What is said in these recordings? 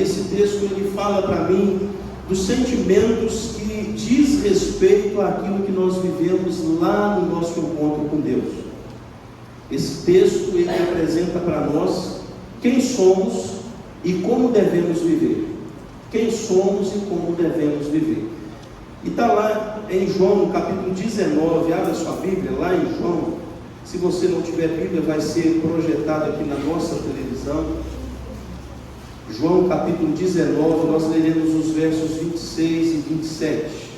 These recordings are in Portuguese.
e esse texto ele fala para mim dos sentimentos que diz respeito àquilo que nós vivemos lá no nosso encontro com Deus. Esse texto ele apresenta para nós quem somos e como devemos viver. Quem somos e como devemos viver. E está lá em João, no capítulo 19, abre a sua Bíblia, lá em João. Se você não tiver Bíblia, vai ser projetado aqui na nossa televisão. João capítulo 19, nós leremos os versos 26 e 27.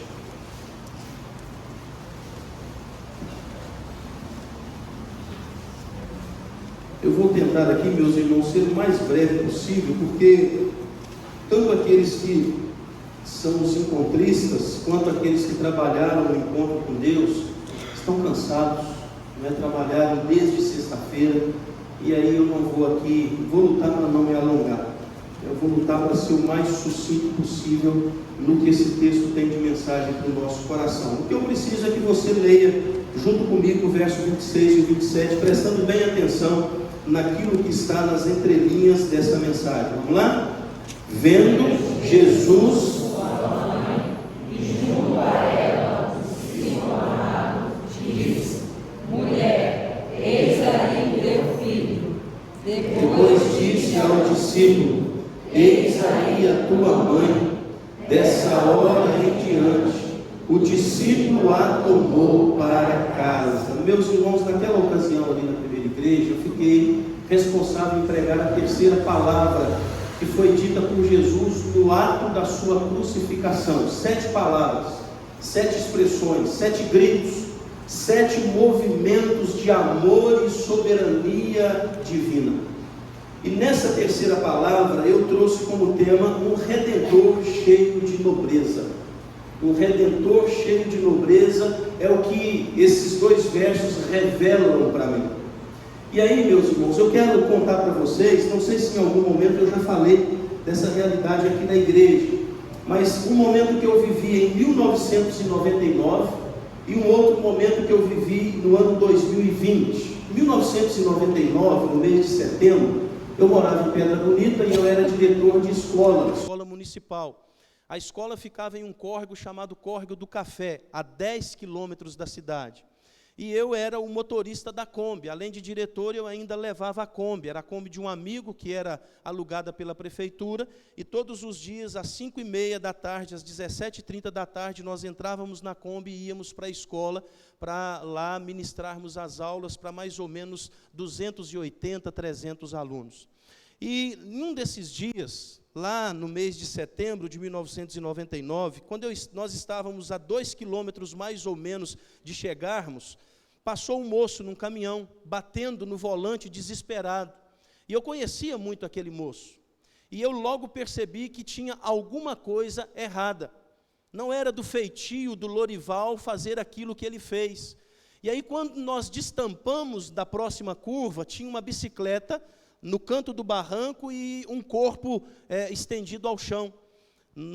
Eu vou tentar aqui, meus irmãos, ser o mais breve possível, porque tanto aqueles que são os encontristas, quanto aqueles que trabalharam no encontro com Deus, estão cansados, trabalharam desde sexta-feira, e aí eu não vou aqui, vou lutar para não me alongar. Eu vou lutar para ser o mais sucinto possível no que esse texto tem de mensagem para o nosso coração. O que eu preciso é que você leia junto comigo o verso 26 e 27, prestando bem atenção naquilo que está nas entrelinhas dessa mensagem. Vamos lá? Vendo Jesus e junto a ela o discípulo amado disse: mulher, eis aí teu filho. Depois disse ao discípulo: eis aí a tua mãe. Dessa hora em diante, o discípulo a tomou para casa. Meus irmãos, naquela ocasião ali na primeira igreja, eu fiquei responsável em pregar a terceira palavra que foi dita por Jesus no ato da sua crucificação. 7 palavras, 7 expressões, 7 gritos, 7 movimentos de amor e soberania divina. E nessa terceira palavra eu trouxe como tema um redentor cheio de nobreza. Um redentor cheio de nobreza é o que esses 2 versos revelam para mim. E aí, meus irmãos, eu quero contar para vocês, não sei se em algum momento eu já falei dessa realidade aqui na igreja, mas um momento que eu vivi em 1999 e um outro momento que eu vivi no ano 2020. Em 1999, no mês de setembro, eu morava em Pedra Bonita e eu era diretor de escola municipal. A escola ficava em um córrego chamado Córrego do Café, a 10 quilômetros da cidade. E eu era o motorista da Kombi. Além de diretor, eu ainda levava a Kombi. Era a Kombi de um amigo que era alugada pela prefeitura. E todos os dias, às 5h30 da tarde, às 17h30 da tarde, nós entrávamos na Kombi e íamos para a escola, para lá ministrarmos as aulas para mais ou menos 280, 300 alunos. E em um desses dias, lá no mês de setembro de 1999, quando nós estávamos a 2 quilômetros mais ou menos de chegarmos, passou um moço num caminhão, batendo no volante desesperado. E eu conhecia muito aquele moço. E eu logo percebi que tinha alguma coisa errada. Não era do feitio do Lorival fazer aquilo que ele fez. E aí, quando nós destampamos da próxima curva, tinha uma bicicleta no canto do barranco e um corpo estendido ao chão.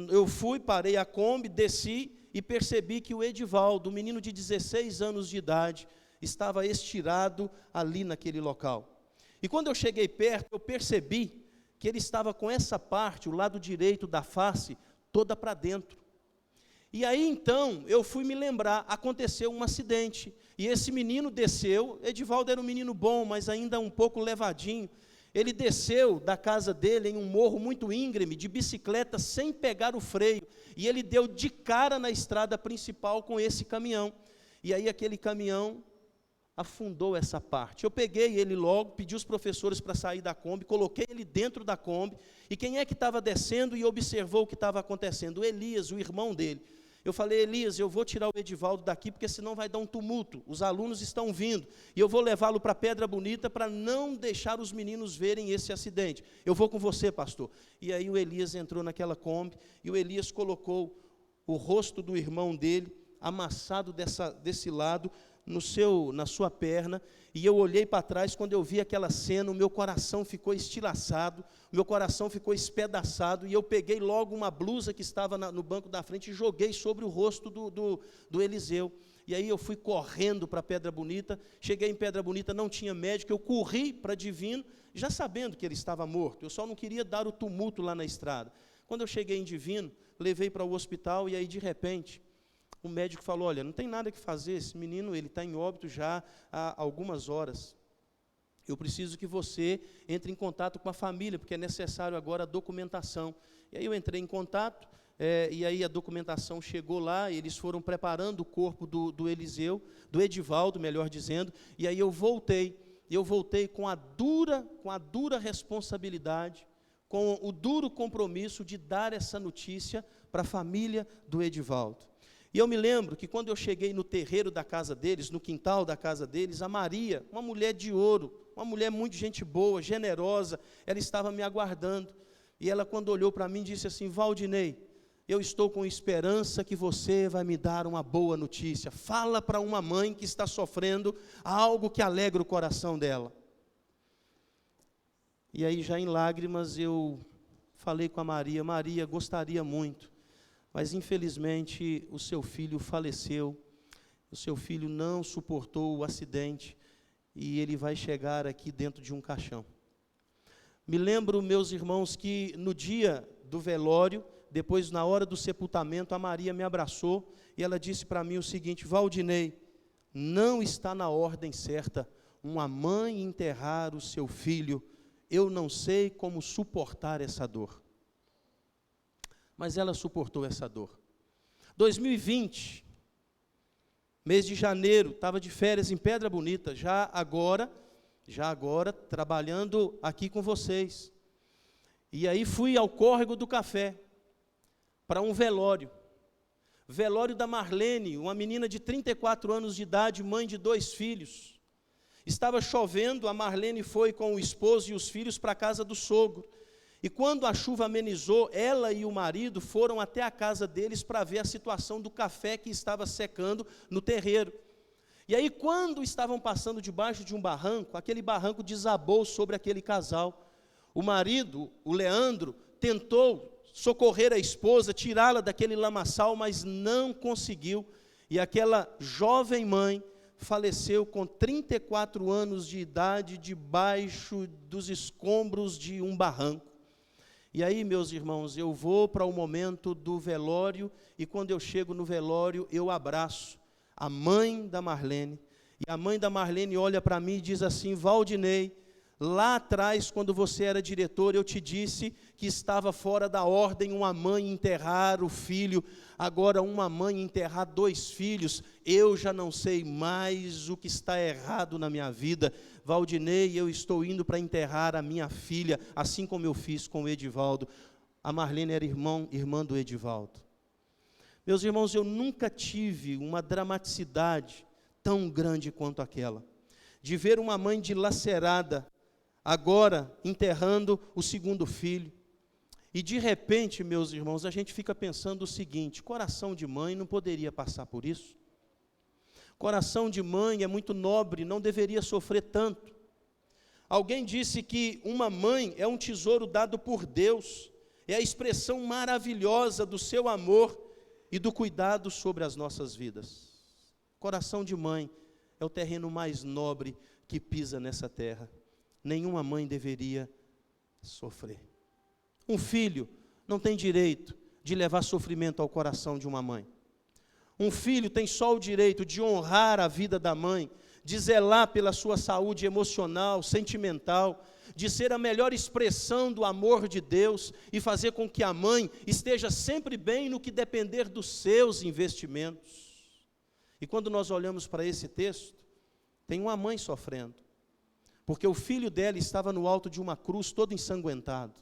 Eu fui, parei a Kombi, desci e percebi que o Edivaldo, um menino de 16 anos de idade, estava estirado ali naquele local. E quando eu cheguei perto, eu percebi que ele estava com essa parte, o lado direito da face, toda para dentro. E aí então, eu fui me lembrar, aconteceu um acidente, e esse menino desceu. Edivaldo era um menino bom, mas ainda um pouco levadinho. Ele desceu da casa dele em um morro muito íngreme, de bicicleta, sem pegar o freio, e ele deu de cara na estrada principal com esse caminhão. E aí aquele caminhão afundou essa parte. Eu peguei ele logo, pedi os professores para sair da Kombi, coloquei ele dentro da Kombi, e quem é que estava descendo e observou o que estava acontecendo? O Elias, o irmão dele. Eu falei: Elias, eu vou tirar o Edivaldo daqui, porque senão vai dar um tumulto, os alunos estão vindo, e eu vou levá-lo para Pedra Bonita, para não deixar os meninos verem esse acidente. Eu vou com você, pastor. E aí o Elias entrou naquela Kombi, e o Elias colocou o rosto do irmão dele, amassado desse lado, na sua perna, e eu olhei para trás. Quando eu vi aquela cena, o meu coração ficou estilaçado, o meu coração ficou espedaçado, e eu peguei logo uma blusa que estava no banco da frente e joguei sobre o rosto do Eliseu. e aí eu fui correndo para Pedra Bonita, cheguei em Pedra Bonita, não tinha médico, eu corri para Divino, já sabendo que ele estava morto, eu só não queria dar o tumulto lá na estrada. Quando eu cheguei em Divino, levei para o hospital, e aí de repente, o médico falou, olha, não tem nada que fazer, esse menino ele está em óbito já há algumas horas. Eu preciso que você entre em contato com a família, porque é necessário agora a documentação. E aí eu entrei em contato, e aí a documentação chegou lá, eles foram preparando o corpo do Edivaldo, melhor dizendo, e aí eu voltei com a dura responsabilidade, com o duro compromisso de dar essa notícia para a família do Edivaldo. E eu me lembro que quando eu cheguei no terreiro da casa deles, no quintal da casa deles, a Maria, uma mulher de ouro, uma mulher muito gente boa, generosa, ela estava me aguardando. E ela, quando olhou para mim, disse assim, Valdinei, eu estou com esperança que você vai me dar uma boa notícia. Fala para uma mãe que está sofrendo algo que alegra o coração dela. E aí, já em lágrimas, eu falei com a Maria, Maria, gostaria muito, mas infelizmente o seu filho faleceu, o seu filho não suportou o acidente e ele vai chegar aqui dentro de um caixão. Me lembro, meus irmãos, que no dia do velório, depois na hora do sepultamento, a Maria me abraçou e ela disse para mim o seguinte, Valdinei, não está na ordem certa uma mãe enterrar o seu filho, eu não sei como suportar essa dor. Mas ela suportou essa dor. 2020, mês de janeiro, estava de férias em Pedra Bonita, já agora, trabalhando aqui com vocês. E aí fui ao Córrego do Café, para um velório. Velório da Marlene, uma menina de 34 anos de idade, mãe de 2 filhos. Estava chovendo, a Marlene foi com o esposo e os filhos para a casa do sogro. E quando a chuva amenizou, ela e o marido foram até a casa deles para ver a situação do café que estava secando no terreiro. E aí, quando estavam passando debaixo de um barranco, aquele barranco desabou sobre aquele casal. O marido, o Leandro, tentou socorrer a esposa, tirá-la daquele lamaçal, mas não conseguiu. E aquela jovem mãe faleceu com 34 anos de idade, debaixo dos escombros de um barranco. E aí, meus irmãos, eu vou para o momento do velório, e quando eu chego no velório, eu abraço a mãe da Marlene, e a mãe da Marlene olha para mim e diz assim, Valdinei, lá atrás, quando você era diretor, eu te disse que estava fora da ordem uma mãe enterrar o filho, agora uma mãe enterrar 2 filhos, eu já não sei mais o que está errado na minha vida. Valdinei, eu estou indo para enterrar a minha filha, assim como eu fiz com o Edivaldo. A Marlene era irmã do Edivaldo. Meus irmãos, eu nunca tive uma dramaticidade tão grande quanto aquela, de ver uma mãe dilacerada, agora enterrando o 2º filho. E de repente, meus irmãos, a gente fica pensando o seguinte, coração de mãe não poderia passar por isso? Coração de mãe é muito nobre, não deveria sofrer tanto. Alguém disse que uma mãe é um tesouro dado por Deus, é a expressão maravilhosa do seu amor e do cuidado sobre as nossas vidas. Coração de mãe é o terreno mais nobre que pisa nessa terra. Nenhuma mãe deveria sofrer. Um filho não tem direito de levar sofrimento ao coração de uma mãe. Um filho tem só o direito de honrar a vida da mãe, de zelar pela sua saúde emocional, sentimental, de ser a melhor expressão do amor de Deus e fazer com que a mãe esteja sempre bem no que depender dos seus investimentos. E quando nós olhamos para esse texto, tem uma mãe sofrendo, porque o filho dela estava no alto de uma cruz todo ensanguentado.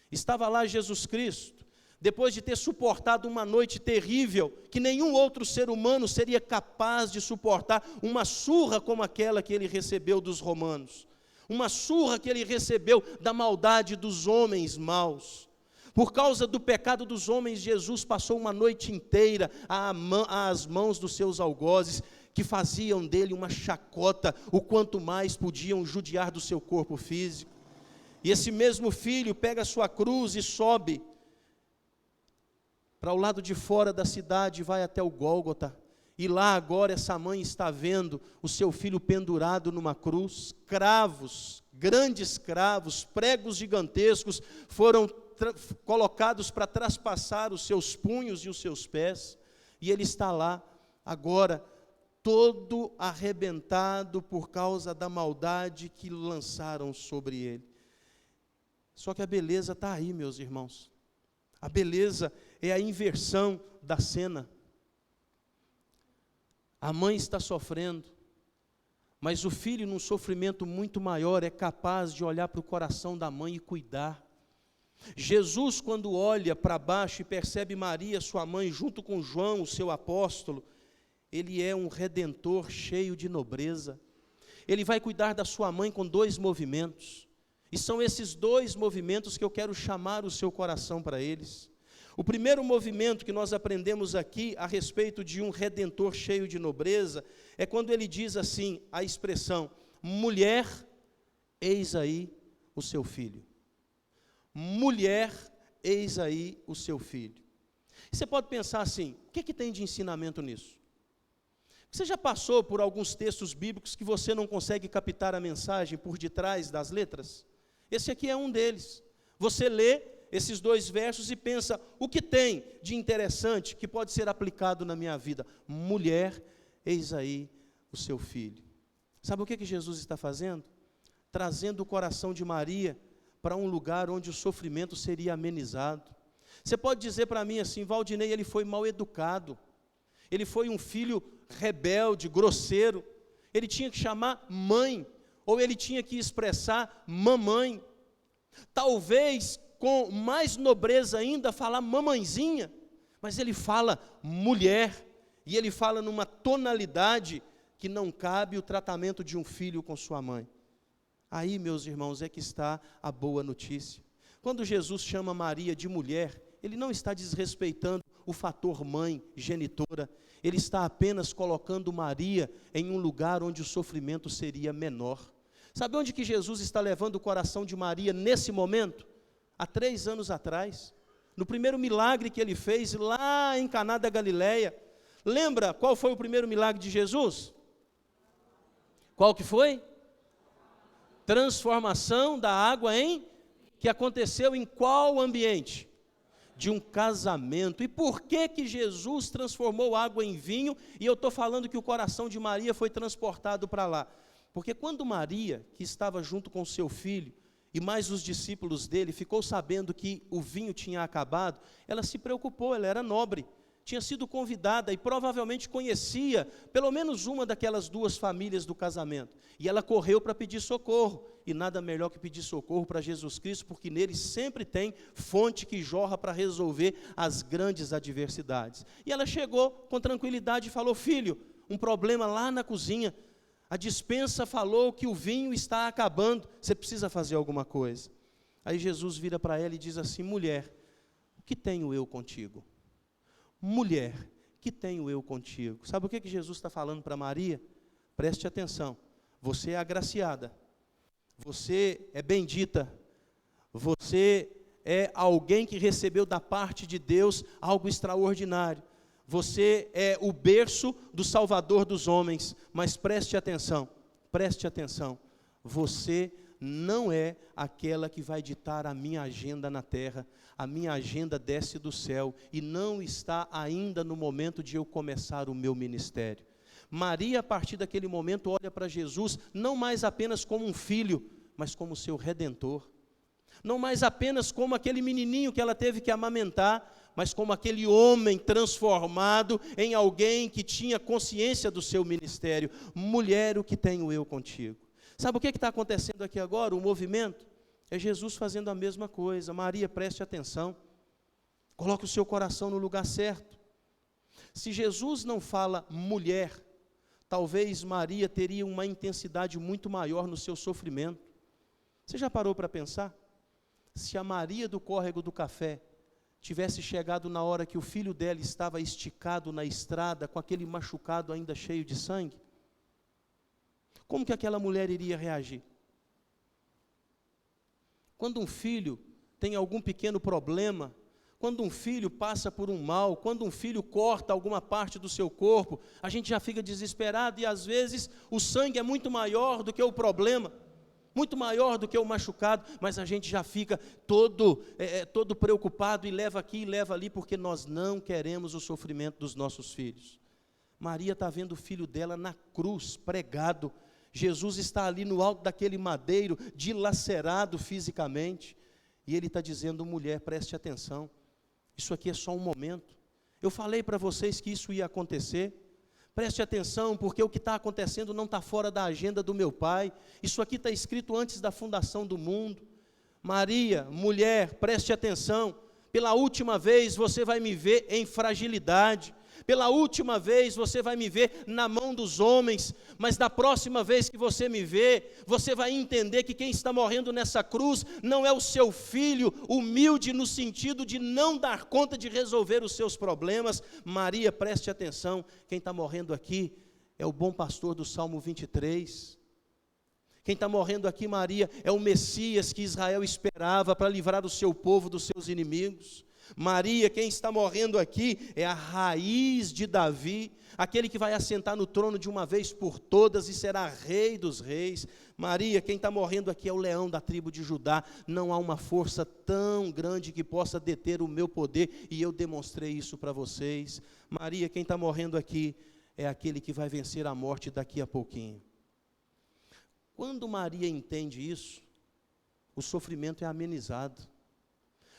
Estava lá Jesus Cristo, depois de ter suportado uma noite terrível, que nenhum outro ser humano seria capaz de suportar, uma surra como aquela que ele recebeu dos romanos, uma surra que ele recebeu da maldade dos homens maus. Por causa do pecado dos homens, Jesus passou uma noite inteira às mãos dos seus algozes, que faziam dele uma chacota, o quanto mais podiam judiar do seu corpo físico. E esse mesmo filho pega a sua cruz e sobe para o lado de fora da cidade, vai até o Gólgota, E lá agora essa mãe está vendo o seu filho pendurado numa cruz, cravos, grandes cravos, pregos gigantescos foram colocados para traspassar os seus punhos e os seus pés, e ele está lá agora, todo arrebentado por causa da maldade que lançaram sobre ele. Só que a beleza está aí, meus irmãos. A beleza é a inversão da cena. A mãe está sofrendo, mas o filho, num sofrimento muito maior, é capaz de olhar para o coração da mãe e cuidar. Jesus, quando olha para baixo e percebe Maria, sua mãe, junto com João, o seu apóstolo, ele é um redentor cheio de nobreza. Ele vai cuidar da sua mãe com 2 movimentos. E são esses 2 movimentos que eu quero chamar o seu coração para eles. O primeiro movimento que nós aprendemos aqui a respeito de um redentor cheio de nobreza é quando ele diz assim, a expressão: mulher, eis aí o seu filho. Mulher, eis aí o seu filho. Você pode pensar assim, o que tem de ensinamento nisso? Você já passou por alguns textos bíblicos que você não consegue captar a mensagem por detrás das letras? Esse aqui é um deles. Você lê esses 2 versos e pensa, o que tem de interessante que pode ser aplicado na minha vida? Mulher, eis aí o seu filho. Sabe o que Jesus está fazendo? Trazendo o coração de Maria para um lugar onde o sofrimento seria amenizado. Você pode dizer para mim assim, Valdinei, ele foi mal educado, ele foi um filho rebelde, grosseiro, ele tinha que chamar mãe, ou ele tinha que expressar mamãe, talvez com mais nobreza ainda falar mamãezinha, mas ele fala mulher, e ele fala numa tonalidade que não cabe o tratamento de um filho com sua mãe. Aí, meus irmãos, é que está a boa notícia. Quando Jesus chama Maria de mulher, ele não está desrespeitando o fator mãe, genitora, ele está apenas colocando Maria em um lugar onde o sofrimento seria menor. Sabe onde que Jesus está levando o coração de Maria nesse momento? Há 3 anos atrás, no primeiro milagre que ele fez lá em Caná da Galileia. Lembra qual foi o primeiro milagre de Jesus? Qual que foi? Transformação da água em, que aconteceu em qual ambiente? De um casamento. E por que Jesus transformou água em vinho? E eu estou falando que o coração de Maria foi transportado para lá. Porque quando Maria, que estava junto com seu filho, e mais os discípulos dele, ficou sabendo que o vinho tinha acabado, ela se preocupou, ela era nobre, tinha sido convidada e provavelmente conhecia pelo menos uma daquelas 2 famílias do casamento. E ela correu para pedir socorro, e nada melhor que pedir socorro para Jesus Cristo, porque nele sempre tem fonte que jorra para resolver as grandes adversidades. E ela chegou com tranquilidade e falou: filho, um problema lá na cozinha, a despensa falou que o vinho está acabando, você precisa fazer alguma coisa. Aí Jesus vira para ela e diz assim: mulher, o que tenho eu contigo? Mulher, que tenho eu contigo? Sabe o que Jesus está falando para Maria? Preste atenção, você é agraciada, você é bendita, você é alguém que recebeu da parte de Deus algo extraordinário, você é o berço do Salvador dos homens, mas preste atenção, você não é aquela que vai ditar a minha agenda na terra, a minha agenda desce do céu, e não está ainda no momento de eu começar o meu ministério. Maria, a partir daquele momento, olha para Jesus, não mais apenas como um filho, mas como seu redentor, não mais apenas como aquele menininho que ela teve que amamentar, mas como aquele homem transformado em alguém que tinha consciência do seu ministério. Mulher, o que tenho eu contigo? Sabe o que está acontecendo aqui agora? O movimento é Jesus fazendo a mesma coisa. Maria, preste atenção, coloque o seu coração no lugar certo. Se Jesus não fala mulher, talvez Maria teria uma intensidade muito maior no seu sofrimento. Você já parou para pensar? Se a Maria do córrego do café tivesse chegado na hora que o filho dela estava esticado na estrada, com aquele machucado ainda cheio de sangue, como que aquela mulher iria reagir? Quando um filho tem algum pequeno problema, Quando um filho passa por um mal, quando um filho corta alguma parte do seu corpo, a gente já fica desesperado e às vezes o sangue é muito maior do que o problema, muito maior do que o machucado, mas a gente já fica todo preocupado e leva aqui e leva ali, porque nós não queremos o sofrimento dos nossos filhos. Maria está vendo o filho dela na cruz, pregado. Jesus está ali no alto daquele madeiro, dilacerado fisicamente, e ele está dizendo: mulher, preste atenção, isso aqui é só um momento. Eu falei para vocês que isso ia acontecer. Preste atenção, porque o que está acontecendo não está fora da agenda do meu Pai. Isso aqui está escrito antes da fundação do mundo. Maria, mulher, preste atenção. Pela última vez você vai me ver em fragilidade. Pela última vez você vai me ver na mão dos homens, mas da próxima vez que você me ver, você vai entender que quem está morrendo nessa cruz não é o seu filho, humilde no sentido de não dar conta de resolver os seus problemas. Maria, preste atenção, quem está morrendo aqui é o bom pastor do Salmo 23. Quem está morrendo aqui, Maria, é o Messias que Israel esperava para livrar o seu povo dos seus inimigos. Maria, quem está morrendo aqui é a raiz de Davi, aquele que vai assentar no trono de uma vez por todas e será rei dos reis. Maria, quem está morrendo aqui é o leão da tribo de Judá. Não há uma força tão grande que possa deter o meu poder, e eu demonstrei isso para vocês. Maria, quem está morrendo aqui é aquele que vai vencer a morte daqui a pouquinho. Quando Maria entende isso, o sofrimento é amenizado.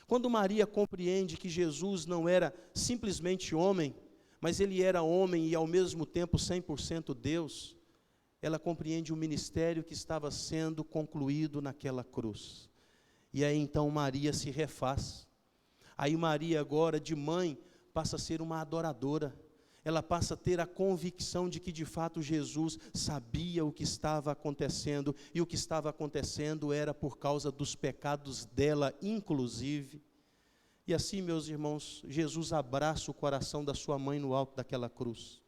Quando Maria compreende que Jesus não era simplesmente homem, mas ele era homem e ao mesmo tempo 100% Deus, ela compreende o ministério que estava sendo concluído naquela cruz. E aí então Maria se refaz. Aí Maria agora de mãe passa a ser uma adoradora. Ela passa a ter a convicção de que de fato Jesus sabia o que estava acontecendo, e o que estava acontecendo era por causa dos pecados dela, inclusive. E assim, meus irmãos, Jesus abraça o coração da sua mãe no alto daquela cruz.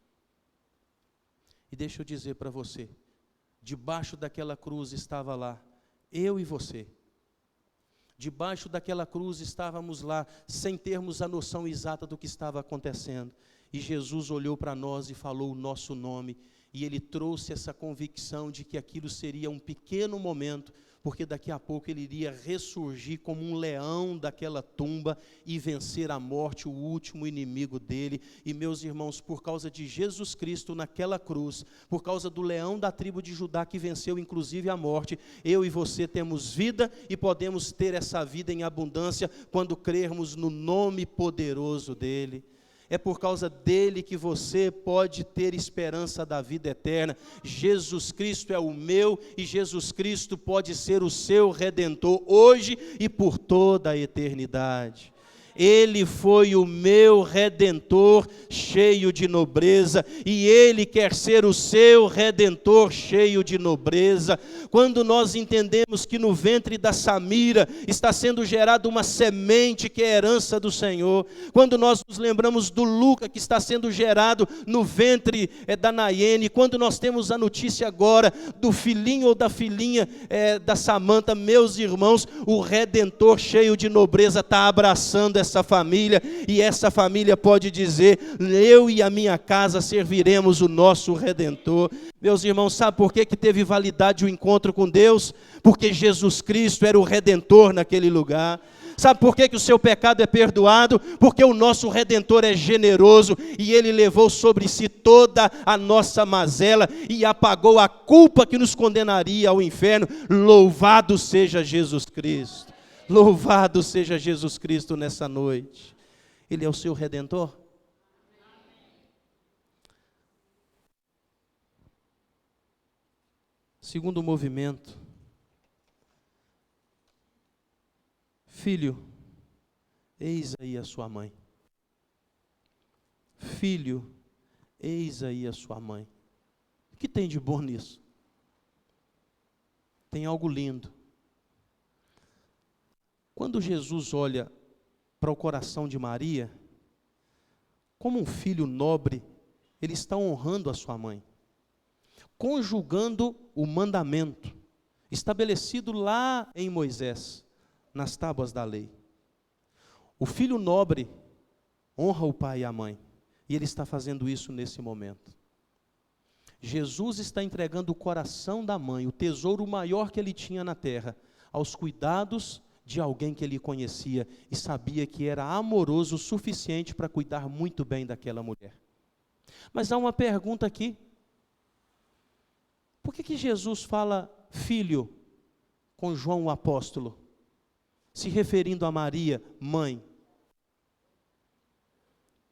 E deixa eu dizer para você, debaixo daquela cruz estava lá, eu e você. Debaixo daquela cruz estávamos lá, sem termos a noção exata do que estava acontecendo. E Jesus olhou para nós e falou o nosso nome, e Ele trouxe essa convicção de que aquilo seria um pequeno momento, porque daqui a pouco Ele iria ressurgir como um leão daquela tumba e vencer a morte, o último inimigo dele. E meus irmãos, por causa de Jesus Cristo naquela cruz, por causa do leão da tribo de Judá que venceu inclusive a morte, eu e você temos vida e podemos ter essa vida em abundância quando crermos no nome poderoso dele. É por causa dele que você pode ter esperança da vida eterna. Jesus Cristo é o meu, e Jesus Cristo pode ser o seu Redentor hoje e por toda a eternidade. Ele foi o meu Redentor cheio de nobreza, e Ele quer ser o seu Redentor cheio de nobreza. Quando nós entendemos que no ventre da Samira está sendo gerada uma semente que é herança do Senhor, quando nós nos lembramos do Luca que está sendo gerado no ventre da Nayene, quando nós temos a notícia agora do filhinho ou da filhinha da Samanta, meus irmãos, o Redentor cheio de nobreza está abraçando essa família, e essa família pode dizer: eu e a minha casa serviremos o nosso Redentor. Meus irmãos, sabe por que teve validade o encontro com Deus? Porque Jesus Cristo era o Redentor naquele lugar. Sabe por que o seu pecado é perdoado? Porque o nosso Redentor é generoso, e Ele levou sobre si toda a nossa mazela e apagou a culpa que nos condenaria ao inferno. Louvado seja Jesus Cristo. Louvado seja Jesus Cristo nessa noite. Ele é o seu Redentor? Segundo movimento. Filho, eis aí a sua mãe. Filho, eis aí a sua mãe. O que tem de bom nisso? Tem algo lindo. Quando Jesus olha para o coração de Maria, como um filho nobre, ele está honrando a sua mãe, conjugando o mandamento estabelecido lá em Moisés, nas tábuas da lei. O filho nobre honra o pai e a mãe. E ele está fazendo isso nesse momento. Jesus está entregando o coração da mãe, o tesouro maior que ele tinha na terra, aos cuidados de alguém que ele conhecia e sabia que era amoroso o suficiente para cuidar muito bem daquela mulher. Mas há uma pergunta aqui. Por que Jesus fala filho com João o apóstolo, se referindo a Maria, mãe?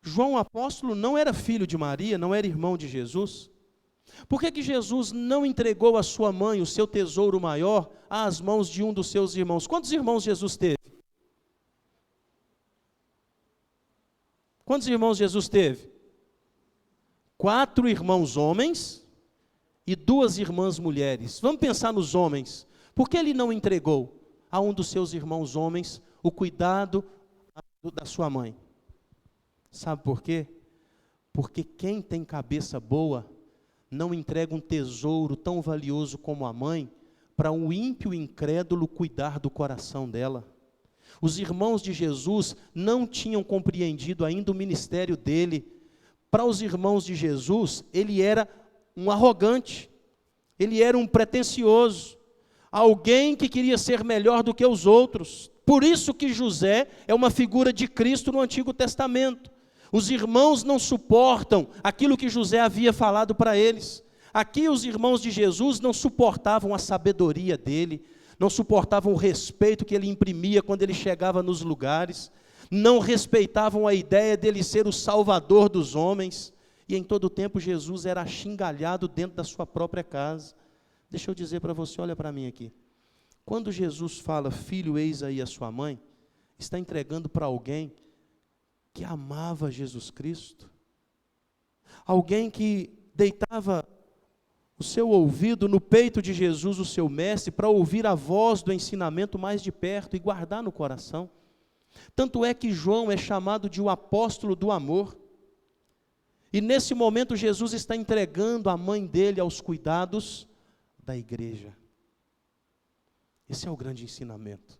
João o apóstolo não era filho de Maria, não era irmão de Jesus. Por que Jesus não entregou a sua mãe, o seu tesouro maior, às mãos de um dos seus irmãos? Quantos irmãos Jesus teve? Quantos irmãos Jesus teve? 4 irmãos homens e 2 irmãs mulheres. Vamos pensar nos homens. Por que ele não entregou a um dos seus irmãos homens o cuidado da sua mãe? Sabe por quê? Porque quem tem cabeça boa não entrega um tesouro tão valioso como a mãe para um ímpio incrédulo cuidar do coração dela. Os irmãos de Jesus não tinham compreendido ainda o ministério dele. Para os irmãos de Jesus, ele era um arrogante, ele era um pretensioso, alguém que queria ser melhor do que os outros. Por isso que José é uma figura de Cristo no Antigo Testamento. Os irmãos não suportam aquilo que José havia falado para eles. Aqui os irmãos de Jesus não suportavam a sabedoria dele, não suportavam o respeito que ele imprimia quando ele chegava nos lugares, não respeitavam a ideia dele ser o salvador dos homens, e em todo o tempo Jesus era axingalhado dentro da sua própria casa. Deixa eu dizer para você, olha para mim aqui. Quando Jesus fala, filho, eis aí a sua mãe, está entregando para alguém que amava Jesus Cristo, alguém que deitava o seu ouvido no peito de Jesus, o seu mestre, para ouvir a voz do ensinamento mais de perto e guardar no coração. Tanto é que João é chamado de o apóstolo do amor, e nesse momento Jesus está entregando a mãe dele aos cuidados da igreja. Esse é o grande ensinamento.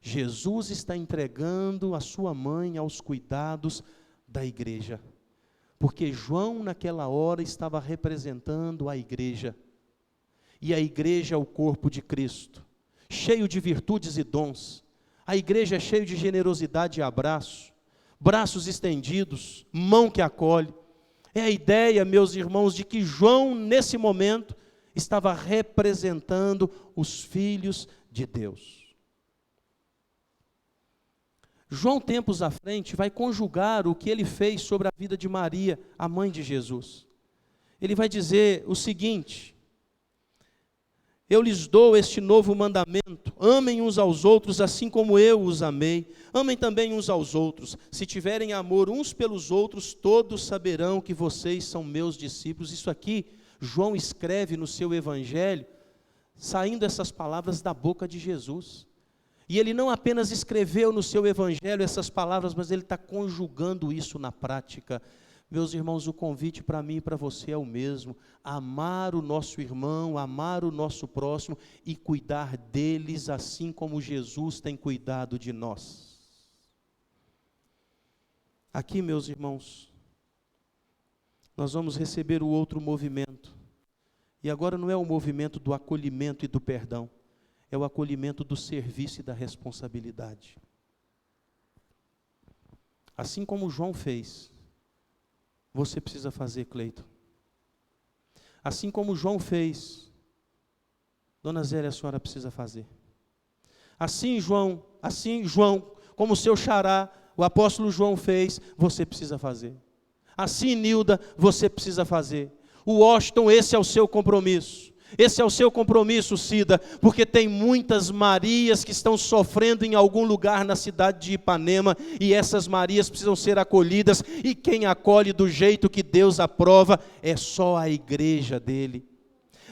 Jesus está entregando a sua mãe aos cuidados da igreja, porque João naquela hora estava representando a igreja, e a igreja é o corpo de Cristo, cheio de virtudes e dons. A igreja é cheia de generosidade e abraço, braços estendidos, mão que acolhe. É a ideia, meus irmãos, de que João nesse momento estava representando os filhos de Deus. João, tempos à frente, vai conjugar o que ele fez sobre a vida de Maria, a mãe de Jesus. Ele vai dizer o seguinte: eu lhes dou este novo mandamento, amem uns aos outros assim como eu os amei, amem também uns aos outros. Se tiverem amor uns pelos outros, todos saberão que vocês são meus discípulos. Isso aqui, João escreve no seu evangelho, saindo essas palavras da boca de Jesus. E ele não apenas escreveu no seu evangelho essas palavras, mas ele está conjugando isso na prática. Meus irmãos, o convite para mim e para você é o mesmo: amar o nosso irmão, amar o nosso próximo e cuidar deles assim como Jesus tem cuidado de nós. Aqui, meus irmãos, nós vamos receber o outro movimento. E agora não é o movimento do acolhimento e do perdão, é o acolhimento do serviço e da responsabilidade. Assim como João fez, você precisa fazer, Cleiton. Assim como João fez, Dona Zélia, a senhora precisa fazer. Assim, João, como o seu xará, o apóstolo João fez, você precisa fazer. Assim, Nilda, você precisa fazer. O Washington, esse é o seu compromisso. Esse é o seu compromisso, Cida, porque tem muitas Marias que estão sofrendo em algum lugar na cidade de Ipanema, e essas Marias precisam ser acolhidas, e quem acolhe do jeito que Deus aprova é só a igreja dele.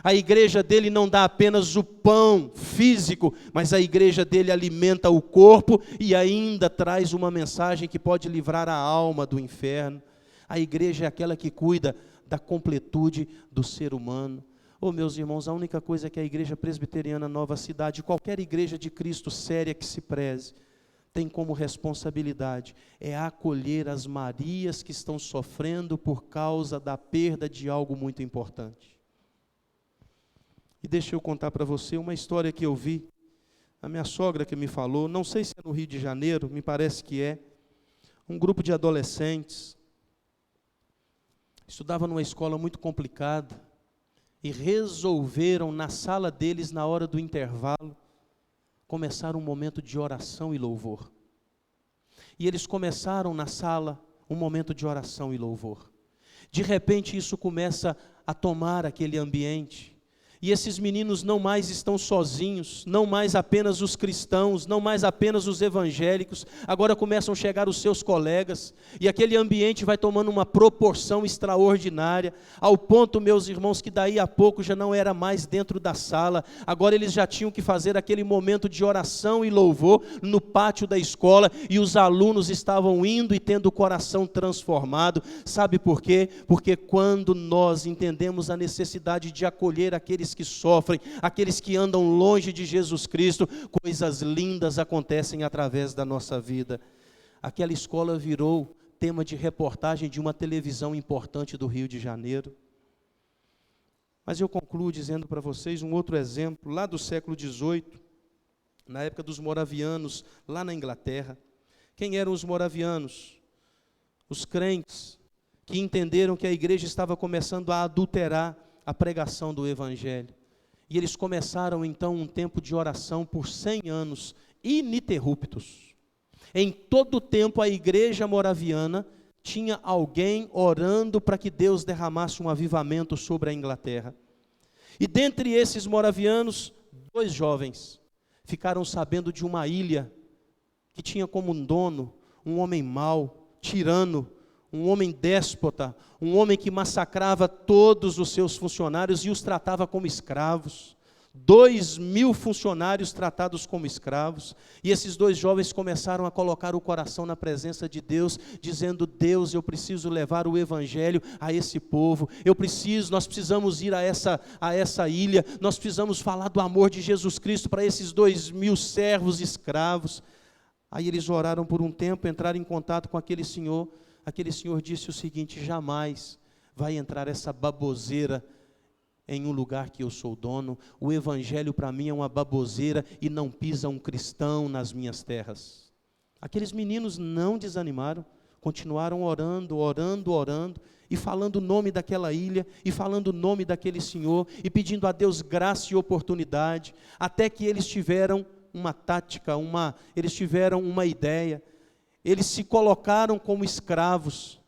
A igreja dele não dá apenas o pão físico, mas a igreja dele alimenta o corpo e ainda traz uma mensagem que pode livrar a alma do inferno. A igreja é aquela que cuida da completude do ser humano. Oh, meus irmãos, a única coisa que a Igreja Presbiteriana Nova Cidade, qualquer igreja de Cristo séria que se preze, tem como responsabilidade é acolher as Marias que estão sofrendo por causa da perda de algo muito importante. E deixa eu contar para você uma história que eu vi, a minha sogra que me falou, não sei se é no Rio de Janeiro, me parece que é, um grupo de adolescentes, estudava numa escola muito complicada, e resolveram na sala deles, na hora do intervalo, começar um momento de oração e louvor. E eles começaram na sala um momento de oração e louvor. De repente isso começa a tomar aquele ambiente. E esses meninos não mais estão sozinhos, não mais apenas os cristãos, não mais apenas os evangélicos, agora começam a chegar os seus colegas, e aquele ambiente vai tomando uma proporção extraordinária, ao ponto, meus irmãos, que daí a pouco já não era mais dentro da sala, agora eles já tinham que fazer aquele momento de oração e louvor no pátio da escola, e os alunos estavam indo e tendo o coração transformado. Sabe por quê? Porque quando nós entendemos a necessidade de acolher aqueles que sofrem, aqueles que andam longe de Jesus Cristo, coisas lindas acontecem através da nossa vida. Aquela escola virou tema de reportagem de uma televisão importante do Rio de Janeiro. Mas eu concluo dizendo para vocês um outro exemplo, lá do século XVIII, na época dos moravianos, lá na Inglaterra. Quem eram os moravianos? Os crentes que entenderam que a igreja estava começando a adulterar a pregação do Evangelho. E eles começaram então um tempo de oração por 100 anos, ininterruptos. Em todo o tempo a igreja moraviana tinha alguém orando para que Deus derramasse um avivamento sobre a Inglaterra. E dentre esses moravianos, 2 jovens ficaram sabendo de uma ilha que tinha como um dono um homem mau, tirano, um homem déspota, um homem que massacrava todos os seus funcionários e os tratava como escravos. 2.000 funcionários tratados como escravos. E esses 2 jovens começaram a colocar o coração na presença de Deus, dizendo: Deus, eu preciso levar o Evangelho a esse povo, nós precisamos ir a essa ilha, nós precisamos falar do amor de Jesus Cristo para esses 2.000 servos escravos. Aí eles oraram por um tempo, entraram em contato com aquele senhor disse o seguinte: jamais vai entrar essa baboseira em um lugar que eu sou dono, o Evangelho para mim é uma baboseira e não pisa um cristão nas minhas terras. Aqueles meninos não desanimaram, continuaram orando, e falando o nome daquela ilha, e falando o nome daquele senhor, e pedindo a Deus graça e oportunidade, até que eles tiveram uma tática, eles tiveram uma ideia. Eles se colocaram como escravos,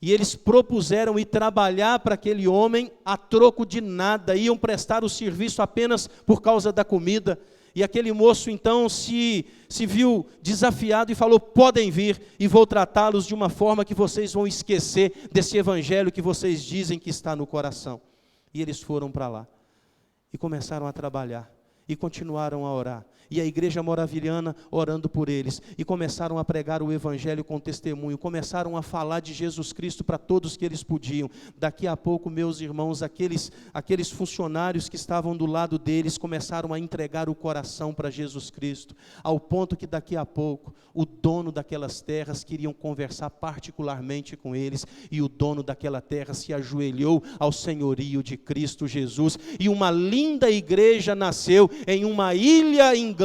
e eles propuseram ir trabalhar para aquele homem a troco de nada, iam prestar o serviço apenas por causa da comida. E aquele moço então se viu desafiado e falou: podem vir, e vou tratá-los de uma forma que vocês vão esquecer desse evangelho que vocês dizem que está no coração. E eles foram para lá, e começaram a trabalhar, e continuaram a orar, e a igreja moraviana orando por eles, e começaram a pregar o Evangelho com testemunho, começaram a falar de Jesus Cristo para todos que eles podiam. Daqui a pouco, meus irmãos, aqueles funcionários que estavam do lado deles, começaram a entregar o coração para Jesus Cristo, ao ponto que daqui a pouco, o dono daquelas terras queriam conversar particularmente com eles, e o dono daquela terra se ajoelhou ao senhorio de Cristo Jesus, e uma linda igreja nasceu em uma ilha inglesa,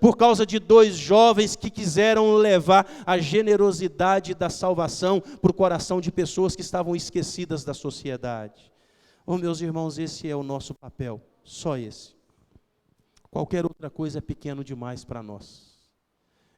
por causa de 2 jovens que quiseram levar a generosidade da salvação para o coração de pessoas que estavam esquecidas da sociedade. Oh, meus irmãos, esse é o nosso papel, só esse. Qualquer outra coisa é pequeno demais para nós.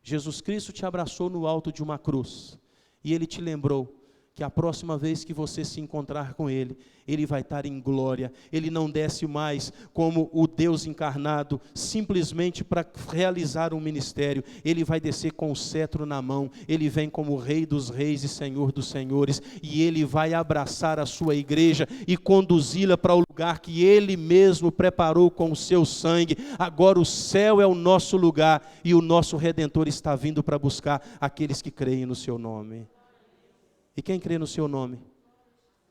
Jesus Cristo te abraçou no alto de uma cruz, e Ele te lembrou que a próxima vez que você se encontrar com Ele, Ele vai estar em glória. Ele não desce mais como o Deus encarnado, simplesmente para realizar um ministério. Ele vai descer com o cetro na mão. Ele vem como Rei dos reis e Senhor dos senhores, e Ele vai abraçar a sua igreja e conduzi-la para o lugar que Ele mesmo preparou com o seu sangue. Agora o céu é o nosso lugar, e o nosso Redentor está vindo para buscar aqueles que creem no seu nome. E quem crê no seu nome?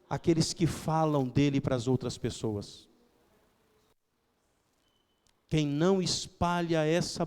Aqueles que falam dele para as outras pessoas. Quem não espalha essa